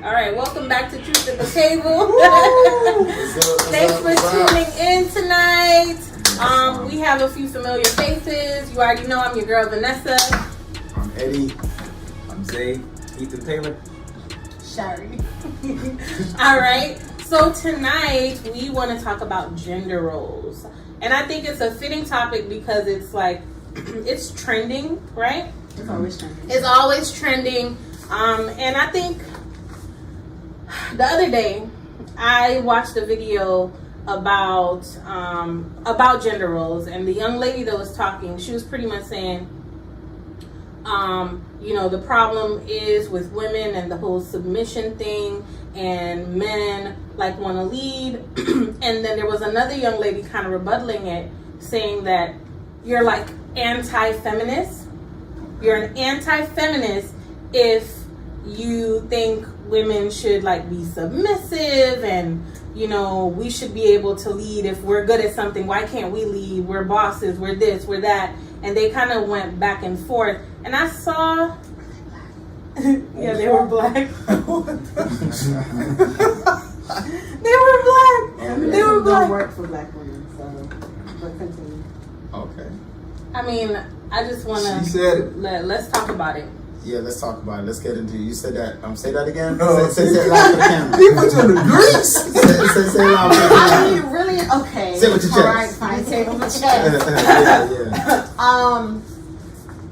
All right, welcome back to Truth at the Table. Thanks for tuning in tonight. We have a few familiar faces. You already know I'm your girl Vanessa. I'm Eddie. I'm Zay. Ethan Taylor. Shari. All right, so tonight we want to talk about gender roles. And I think it's a fitting topic because it's like, it's trending, right? It's always trending. It's always trending. And I think the other day I watched a video about gender roles, and the young lady that was talking, she was pretty much saying, the problem is with women and the whole submission thing, and men like want to lead. And then there was another young lady kind of rebuttaling it, saying that you're like anti-feminist. You're an anti-feminist if you think women should like be submissive and we should be able to lead. If we're good at something, why can't we lead? We're bosses, we're this, we're that. And they kind of went back and forth, and I saw yeah, they were black. They were black. They were black. Don't work for black women, so but continue. Okay. I mean, I just want to. She said it. Let's talk about it. Yeah, let's talk about it. Let's get into it. You said that. Say that again. No. Say it loud for the camera. He put you in the grease. Say it loud for the I camera. mean, really? Okay. Say it with your chest. All right, fine. Say it with my chest. yeah.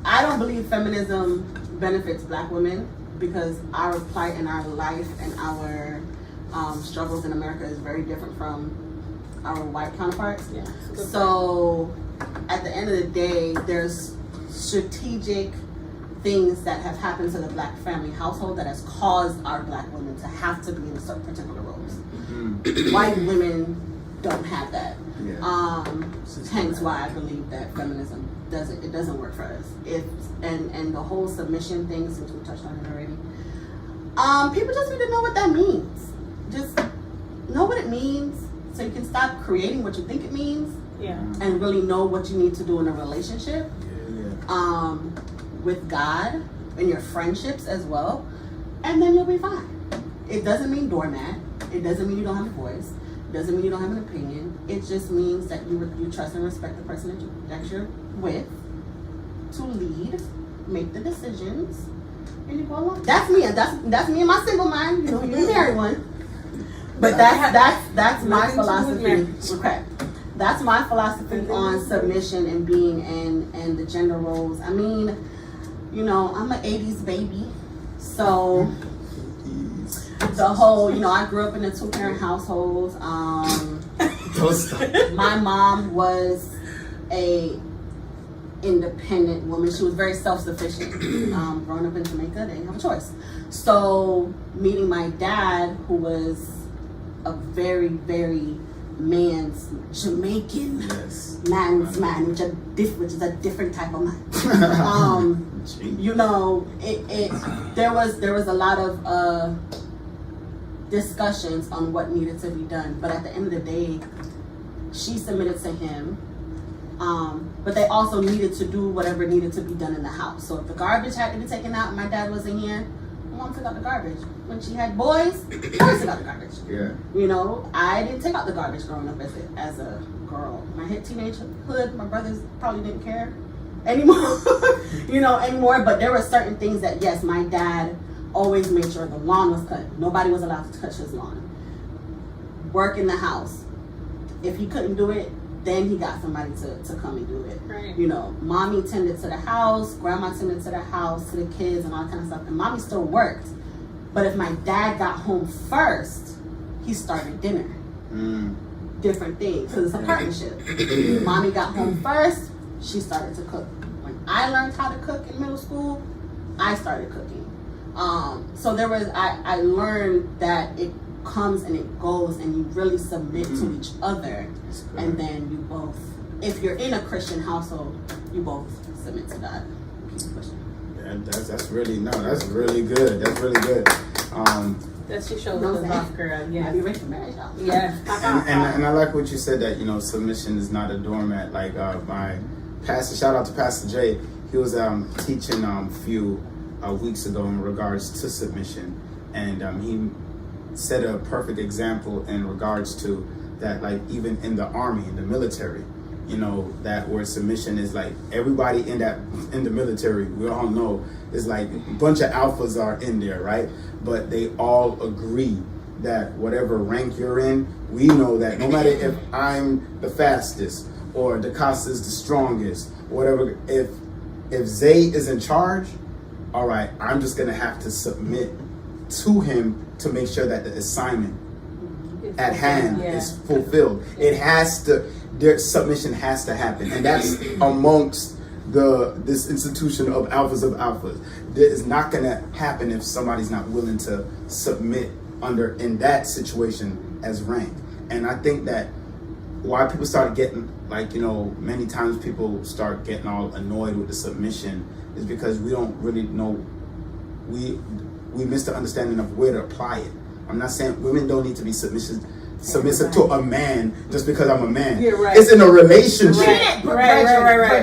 I don't believe feminism benefits black women because our plight in our life and our struggles in America is very different from our white counterparts. Yeah. So at the end of the day, there's strategic things that have happened to the black family household that has caused our black women to have to be in certain particular roles. Mm-hmm. White women don't have that. Yeah. Hence why I believe that feminism doesn't work for us. And the whole submission thing, since we touched on it already, people just need to know what that means. Just know what it means so you can stop creating what you think it means. Yeah. And really know what you need to do in a relationship. Yeah. With God and your friendships as well, and then you'll be fine. It doesn't mean doormat. It doesn't mean you don't have a voice. It doesn't mean you don't have an opinion. It just means that you trust and respect the person that you're with to lead, make the decisions, and you go along. That's me. That's me and my single mind. You married one, but that's my philosophy. Okay. That's my philosophy on submission and being and the gender roles. I mean, I'm an 80s baby. So the whole, I grew up in a 2-parent household. My mom was a independent woman. She was very self-sufficient. Growing up in Jamaica, they didn't have a choice. So meeting my dad, who was a very, very man's Jamaican man's man, which is a different type of man. There was a lot of discussions on what needed to be done, but at the end of the day, she submitted to him. But they also needed to do whatever needed to be done in the house. So if the garbage had to be taken out and my dad wasn't here, my mom took out the garbage. When she had boys took out the garbage. Yeah. I didn't take out the garbage growing up as a girl. When I hit teenagehood, my brothers probably didn't care anymore. Anymore. But there were certain things that, yes, my dad always made sure the lawn was cut. Nobody was allowed to touch his lawn. Work in the house. If he couldn't do it, then he got somebody to come and do it. Right. Mommy tended to the house, grandma tended to the house, to the kids and all that kind of stuff. And mommy still worked. But if my dad got home first, he started dinner. Different things, because it's a partnership. Mommy got home first, she started to cook. When I learned how to cook in middle school, I started cooking. So I learned that it comes and it goes, and you really submit to each other, and then you both, if you're in a Christian household, you both submit to God. That's really good. That's really good. That she showed us off, girl. Yeah. Be ready for marriage, y'all. Yeah. And I like what you said, that submission is not a doormat. Like my pastor, shout out to Pastor Jay. He was teaching a few weeks ago in regards to submission, and he set a perfect example in regards to that, like even in the army, in the military, you know, that where submission is like everybody in the military, we all know, is like a bunch of alphas are in there, right? But they all agree that whatever rank you're in, we know that no matter if I'm the fastest or DeCosta's the strongest, whatever, if Zay is in charge, all right, I'm just gonna have to submit to him to make sure that the assignment at hand is fulfilled. It has to, their submission has to happen, and that's amongst this institution of alphas. That is not gonna happen if somebody's not willing to submit under in that situation as rank. And I think that why people start getting, like, you know, many times people start getting all annoyed with the submission is because we don't really know, we miss the understanding of where to apply it. I'm not saying women don't need to be submissive to a man just because I'm a man. Yeah, right. It's in a relationship. Right.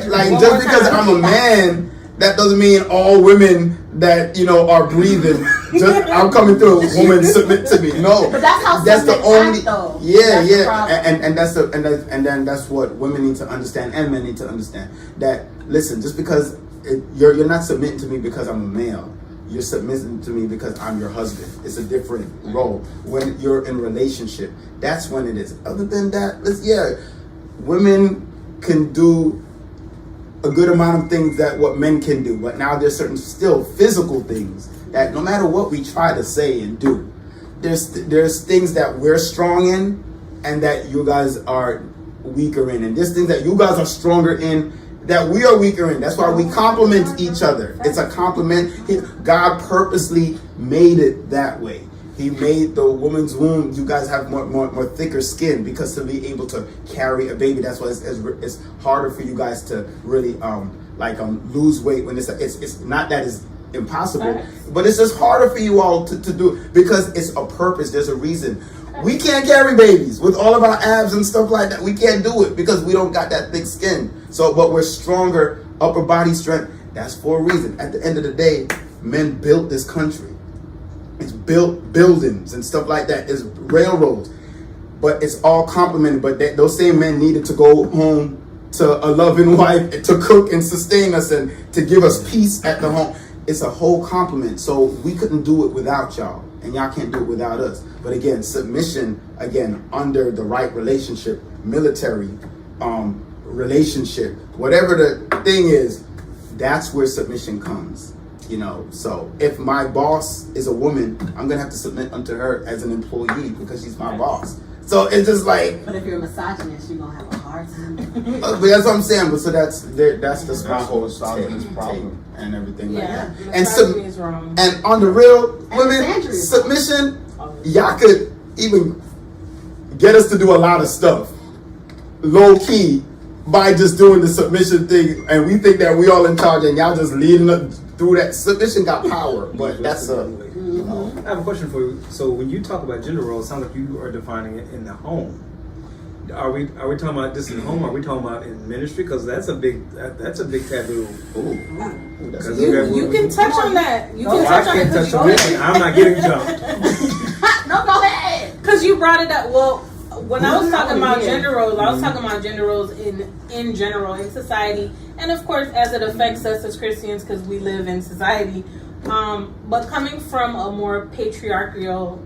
Like, just because I'm a man, that doesn't mean all women that, you know, are breathing, just I'm coming through, women submit to me. No. But that's how that's the only act, though. And then that's what women need to understand and men need to understand. That, listen, just because you're not submitting to me because I'm a male. You're submitting to me because I'm your husband. It's a different role. When you're in a relationship, that's when it is. Other than that, women can do a good amount of things that what men can do. But now there's certain still physical things that no matter what we try to say and do, there's things that we're strong in and that you guys are weaker in. And there's things that you guys are stronger in that we are weaker in. That's why we complement each other. It's a compliment. God purposely made it that way. He made the woman's womb. You guys have more thicker skin because to be able to carry a baby. That's why it's harder for you guys to really lose weight when it's not that it's impossible, but it's just harder for you all to do because it's a purpose. There's a reason. We can't carry babies with all of our abs and stuff like that. We can't do it because we don't got that thick skin. So, but we're stronger, upper body strength. That's for a reason. At the end of the day, men built this country. It's built buildings and stuff like that. It's railroads, but it's all complemented. But those same men needed to go home to a loving wife to cook and sustain us and to give us peace at the home. It's a whole complement. So we couldn't do it without y'all, and y'all can't do it without us. But again, submission, again, under the right relationship, military relationship, whatever the thing is, that's where submission comes. You know, so if my boss is a woman, I'm gonna have to submit unto her as an employee because she's my boss. So it's just like. But if you're a misogynist, you're gonna have a hard time. But that's what I'm saying. But so that's the whole problem and everything like that. Is wrong. And on the real, women, submission, y'all could even get us to do a lot of stuff low key by just doing the submission thing, and we think that we all in charge, and y'all just leading us through that. Submission got power, but that's a. I have a question for you. So when you talk about gender roles, it sounds like you are defining it in the home. Are we talking about this in the home? Or are we talking about in ministry? Because that's a big taboo. You can touch on that. You can touch on it. Touch on it. I'm not getting jumped. No, go ahead. Because you brought it up. Well, when I was talking about gender roles, I was talking about gender roles in general in society, and of course as it affects us as Christians because we live in society. But coming from a more patriarchal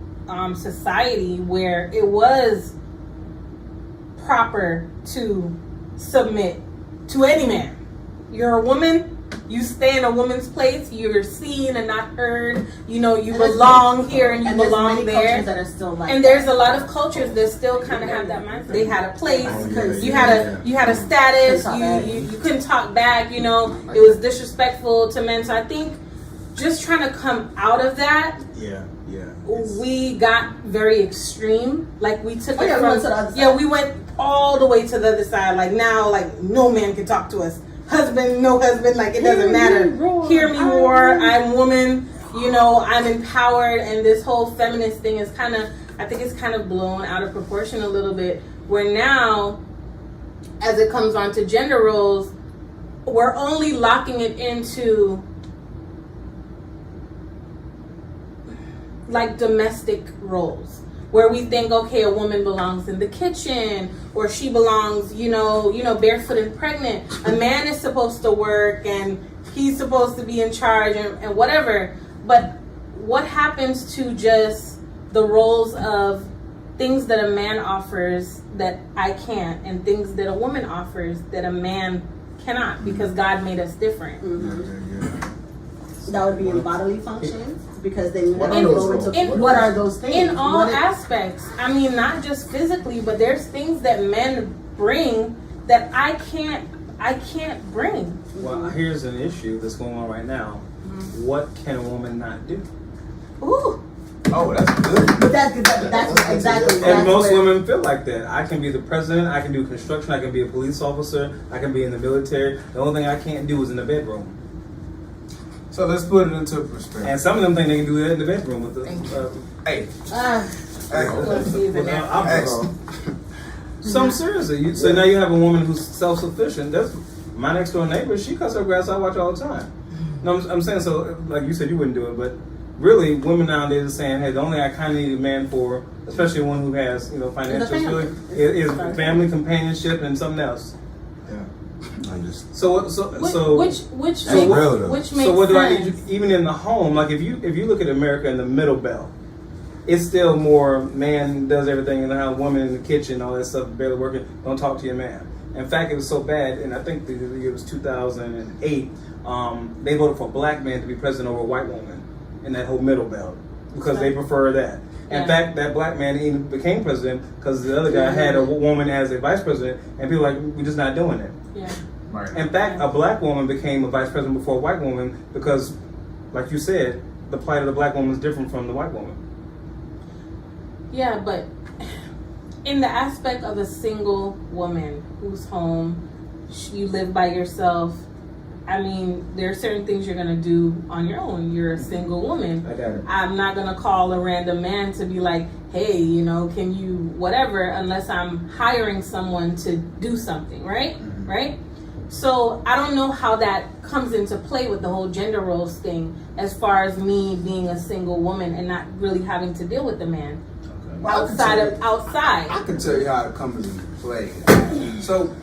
society where it was proper to submit to any man. You're a woman, you stay in a woman's place, you're seen and not heard, you know, you belong here and you belong there. That are still like and there's a lot of cultures that still kind of have that mindset. They had a place, you had a status, you couldn't talk back, you know, it was disrespectful to men. So I think just trying to come out of that, we got very extreme. Like we took it from, we went all the way to the other side. Like now, like no man can talk to us. Husband, no husband, like it doesn't matter. Hear me roar, I'm woman, you know, I'm empowered. And this whole feminist thing is I think it's kind of blown out of proportion a little bit. Where now, as it comes on to gender roles, we're only locking it into like domestic roles, where we think, okay, a woman belongs in the kitchen, or she belongs, barefoot and pregnant. A man is supposed to work, and he's supposed to be in charge, and whatever. But what happens to just the roles of things that a man offers that I can't, and things that a woman offers that a man cannot, because God made us different. That would be in bodily functions, because then you What have to are those go roles? into what are those things? In all What is- aspects. I mean, not just physically, but there's things that men bring that I can't bring. Well, here's an issue that's going on right now. What can a woman not do? Ooh. Oh, that's good. But that's exactly. And that's most where- women feel like that. I can be the president, I can do construction, I can be a police officer, I can be in the military. The only thing I can't do is in the bedroom. So let's put it into perspective. And some of them think they can do that in the bedroom with the. Hey, Ah, hey, Let's see the now. hey. Some seriously. So now you have a woman who's self-sufficient. That's my next door neighbor. She cuts her grass. I watch all the time. No, I'm saying, so like you said, you wouldn't do it, but really, women nowadays are saying, hey, the only thing I kind of need a man for, especially one who has financial family. stability, is family, companionship, and something else. Yeah. I'm just. Which So makes real, though. which makes So what do I sense. need? Even in the home, like if you look at America in the middle belt, it's still more man does everything in the house, woman in the kitchen, all that stuff, barely working. Don't talk to your man. In fact, it was so bad, and I think the year was 2008. They voted for a black man to be president over a white woman in that whole middle belt because they prefer that. In Yeah. fact, that black man even became president because the other guy had a woman as a vice president, and people were like, we're just not doing it. Yeah. Right. In fact, a black woman became a vice president before a white woman because, like you said, the plight of the black woman is different from the white woman. Yeah, but in the aspect of a single woman who's home, you live by yourself. I mean, there are certain things you're going to do on your own. You're a single woman. I got it. I'm not going to call a random man to be like, hey, can you whatever, unless I'm hiring someone to do something, right? Mm-hmm. Right? So I don't know how that comes into play with the whole gender roles thing, as far as me being a single woman and not really having to deal with the man. Well, outside. I can tell you how it comes into play. So,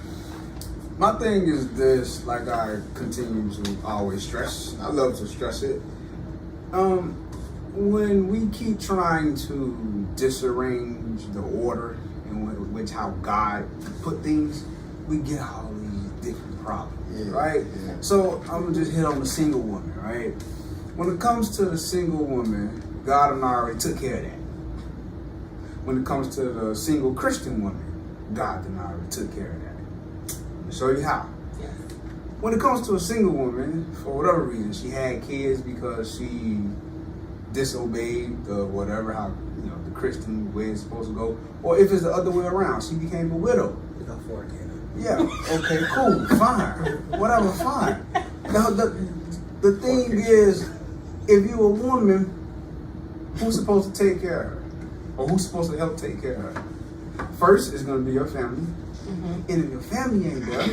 my thing is this, like I continue to always stress. I love to stress it. When we keep trying to disarrange the order in which how God put things, we get all these different problems, right? Yeah. So I'm gonna just hit on the single woman, right? When it comes to the single woman, God and I already took care of that. When it comes to the single Christian woman, God and I already took care of that. Let me show you how. Yes. When it comes to a single woman, for whatever reason, she had kids because she disobeyed the whatever, how the Christian way it's supposed to go, or if it's the other way around, she became a widow. Yeah. Okay. Cool. Fine. Whatever. Fine. Now the thing is, if you're a woman, who's supposed to take care of her, or who's supposed to help take care of her? First, it's going to be your family, and if your family ain't there,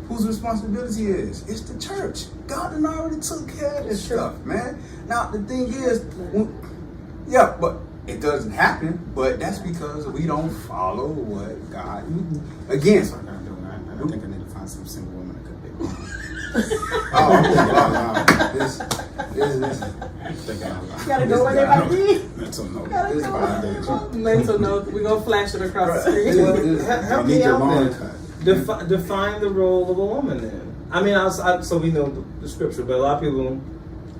whose responsibility is? It's the church. God done already took care of this stuff, man. Now the thing is, but it doesn't happen. But that's because we don't follow what God. Again. I think I need to find some single woman that could be. This. gotta go where they might be. Mental note. Gotta This go. validation. Mental note. We're gonna flash it across the screen. Help You need me your out lawn then. cut. Define the role of a woman then. I mean, so we know the scripture, but a lot of people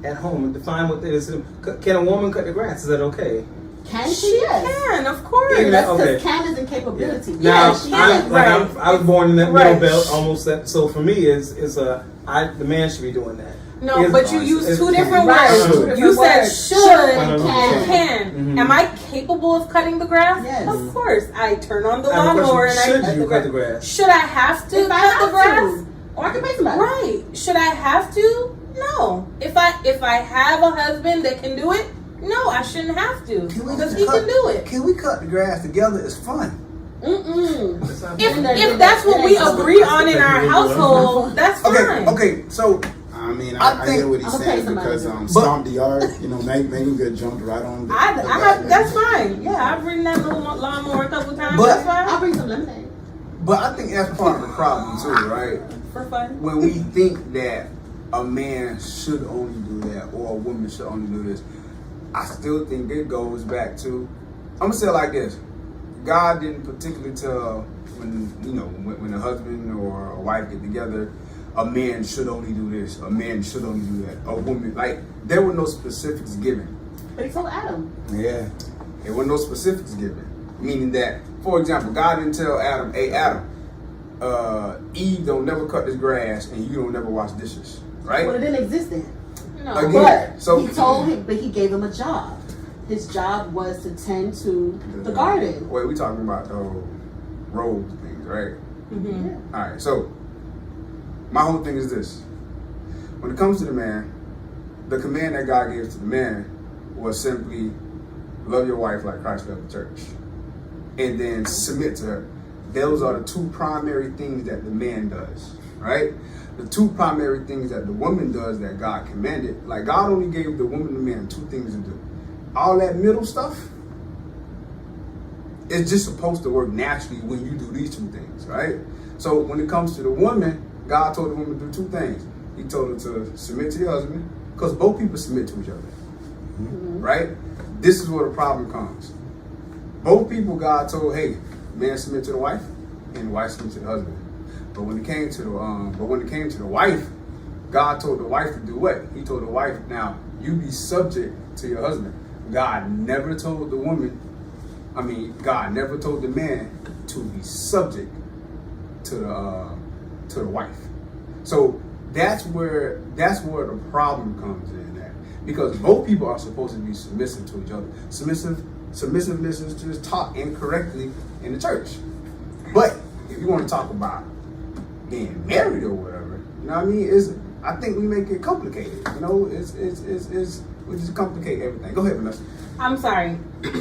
at home define what it is. Can a woman cut the grass? Is that okay? Can she? She Yes. can, of course. Yeah. That's Okay. because can is in capability. Now, she I- is. I was born in that Right. middle belt, almost that. So for me, the man should be doing that. No, Is- but you use is- two different Right, words. two different You said words. should and can. can. Mhm. Am I capable of cutting the grass? Yes. Of course. I turn on the I have a lawnmower and question. I Should you cut the grass? Should I have to If I cut have the grass? to, or I can pay somebody. Right. Should I have to? No. If I have a husband that can do it, no, I shouldn't have to. Because he can do it. Can we cut the grass together? It's fun. Mm-mm. If that's what we agree on in our household, that's fine. Okay. So I mean, I I think- hear what he's I'm gonna saying pay somebody because to do it. stomp the yard, Megan get jumped right on. That's fine. Yeah, I've ridden that little lawnmower a couple times. But- That's I'll fine. bring some lemonade. But I think that's part of the problem too, right? For fun. When we think that a man should only do that or a woman should only do this, I still think it goes back to, I'm gonna say it like this: God didn't particularly tell when a husband or a wife get together, a man should only do this, a man should only do that, a woman, like there were no specifics given. But he told Adam. Yeah, there were no specifics given, meaning that, for example, God didn't tell Adam, "Hey Adam, Eve don't never cut this grass and you don't never wash dishes," right? Well, it didn't exist then. No. Again. But So- he told him, but he gave him a job. His job was to tend to the garden. Wait, we talking about the whole roles things, right? Mm-hmm. Yeah. All right, so my whole thing is this: when it comes to the man, the command that God gave to the man was simply love your wife like Christ loved the church, and then submit to her. Those are the two primary things that the man does, right? The two primary things that the woman does that God commanded. Like God only gave the woman and the man two things to do. All that middle stuff, it's just supposed to work naturally when you do these two things, right? So when it comes to the woman, God told the woman to do two things. He told her to submit to your husband, because both people submit to each other, right? This is where the problem comes. Both people, God told, hey, man submit to the wife, and the wife submit to the husband. But when it came to the wife, God told the wife to do what? He told the wife, now you be subject to your husband. God never told the woman. God never told the man to be subject to the wife. So that's where the problem comes in at, because both people are supposed to be submissive to each other. Submissiveness is just taught incorrectly in the church. But if you want to talk about being married or whatever, you know what I mean? I think we make it complicated. We just complicate everything. Go ahead, Vanessa. I'm sorry.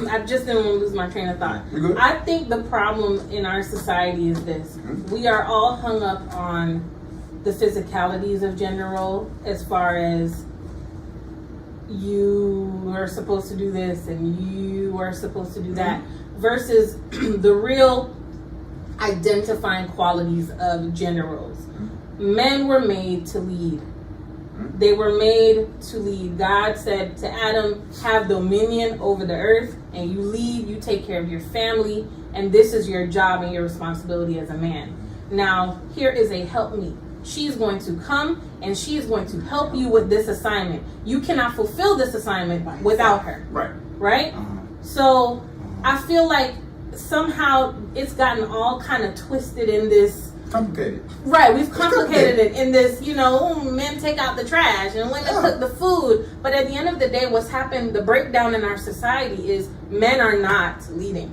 I just didn't want to lose my train of thought. You good? I think the problem in our society is this. We are all hung up on the physicalities of gender role, as far as you are supposed to do this and you are supposed to do that, versus the real identifying qualities of gender roles. Men were made to lead. They were made to lead. God said to Adam, have dominion over the earth, and you lead, you take care of your family, and this is your job and your responsibility as a man. Now, here is a helpmeet. She's going to come and she is going to help you with this assignment. You cannot fulfill this assignment without her. Right. Right? So I feel like somehow it's gotten all kind of twisted in this. Complicated. Right, we've complicated it in this, men take out the trash and women cook the food. But at the end of the day, what's happened, the breakdown in our society is men are not leading.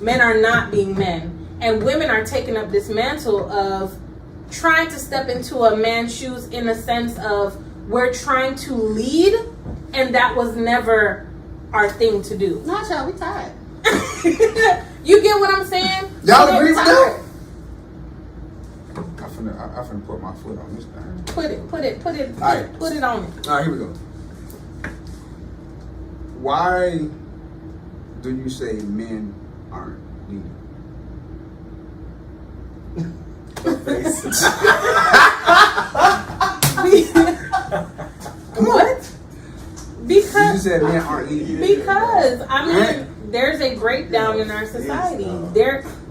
Men are not being men. And women are taking up this mantle of trying to step into a man's shoes, in a sense of we're trying to lead, and that was never our thing to do. Not y'all, we tired. You get what I'm saying? Y'all agree with that? I finna put my foot on this thing. Put it on it. All right, here we go. Why do you say men aren't leading? What? You just said men aren't leading. Because there's a breakdown in our society.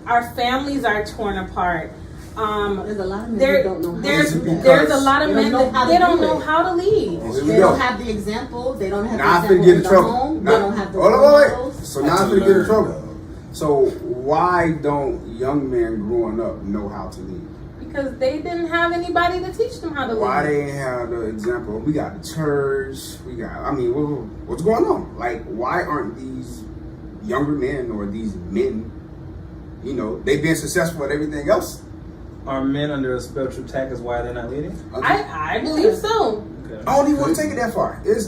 Our families are torn apart. There's a lot of men that don't know how There's to do that. there's a lot of They men don't know that how to they do don't know it. how to lead. Here we They go. don't have the example. They don't have Now the I finna example get in in the trouble. home. Now- They don't have the hold on, role wait. models. So now I'm finna get in trouble. So why don't young men growing up know how to lead? Because they didn't have anybody to teach them how to Why lead. they ain't have the example? We got the church. What's going on? Like, why aren't these younger men or these men, they've been successful at everything else? Are men under a spiritual attack is why they're not leading? I believe so. Okay. I don't even want to take it that far. believe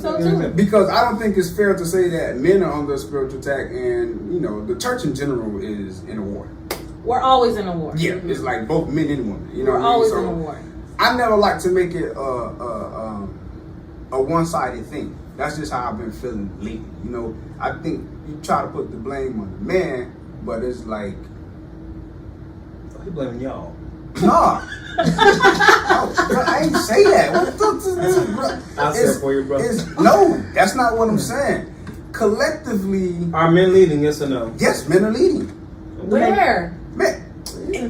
so too. Because I don't think it's fair to say that men are under spiritual attack, and the church in general is in a war. We're always in a war. Yeah, it's like both men and women. You know We're what I mean? always So in a war. I never like to make it a one-sided thing. That's just how I've been feeling lately. You know, I think you try to put the blame on the man, but it's like, He blaming y'all. nah. Oh, bro, I ain't say that. What the bro? I said for your brother. No, that's not what I'm saying. Collectively, Are men leading? Yes or no? yes, men are leading. Where? Man,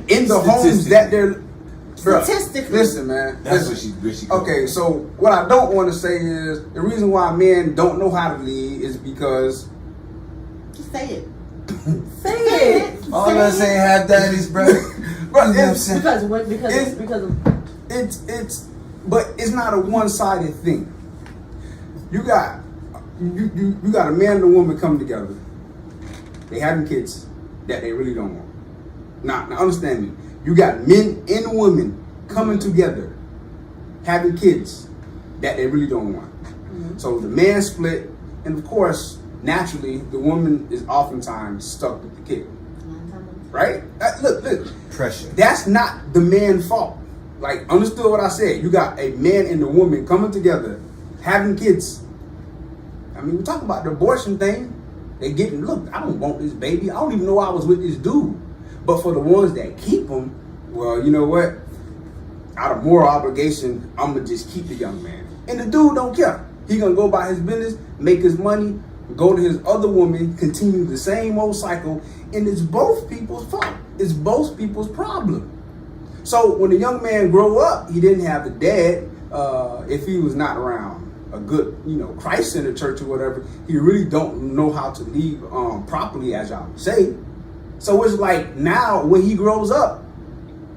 in the homes that they're. Bruh, Statistically. listen, man. That's listen. where she Okay, so what I don't want to say is the reason why men don't know how to lead is because Just say it. Say it. All of us ain't have daddies, bro. bro, You know what I'm it's, saying? Because but it's not a one-sided thing. You got you got a man and a woman come together. They having kids that they really don't want. Now understand me. You got men and women coming together, having kids that they really don't want. Mm-hmm. So the man split, and of course, naturally, the woman is oftentimes stuck with the kid. Right? Look. Pressure. That's not the man's fault. Like, understood what I said. You got a man and a woman coming together, having kids. I mean, we talk about the abortion thing. They getting, look, I don't want this baby. I don't even know I was with this dude. But for the ones that keep them, well, you know what? Out of moral obligation, I'm going to just keep the young man. And the dude don't care. He going to go about his business, make his money, go to his other woman, continue the same old cycle. And it's both people's fault. It's both people's problem. So when the young man grow up, he didn't have a dad. If he was not around a good, Christ-centered church or whatever, he really don't know how to lead properly, as y'all say. So it's like now when he grows up,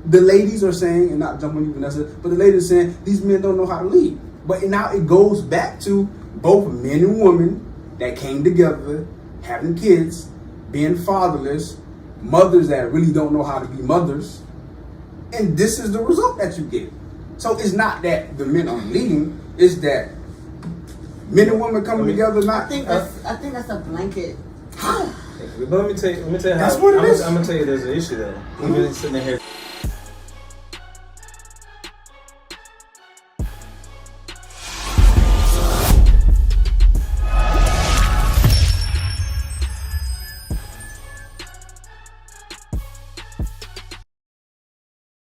the ladies are saying, and not jumping on you, Vanessa, but the ladies are saying these men don't know how to lead. But now it goes back to both men and women that came together, having kids, being fatherless, mothers that really don't know how to be mothers. And this is the result that you get. So it's not that the men are leading, it's that men and women coming together. I think that's a blanket. But let me tell you how. That's what it is. I'm gonna tell you there's an issue though. Even sitting here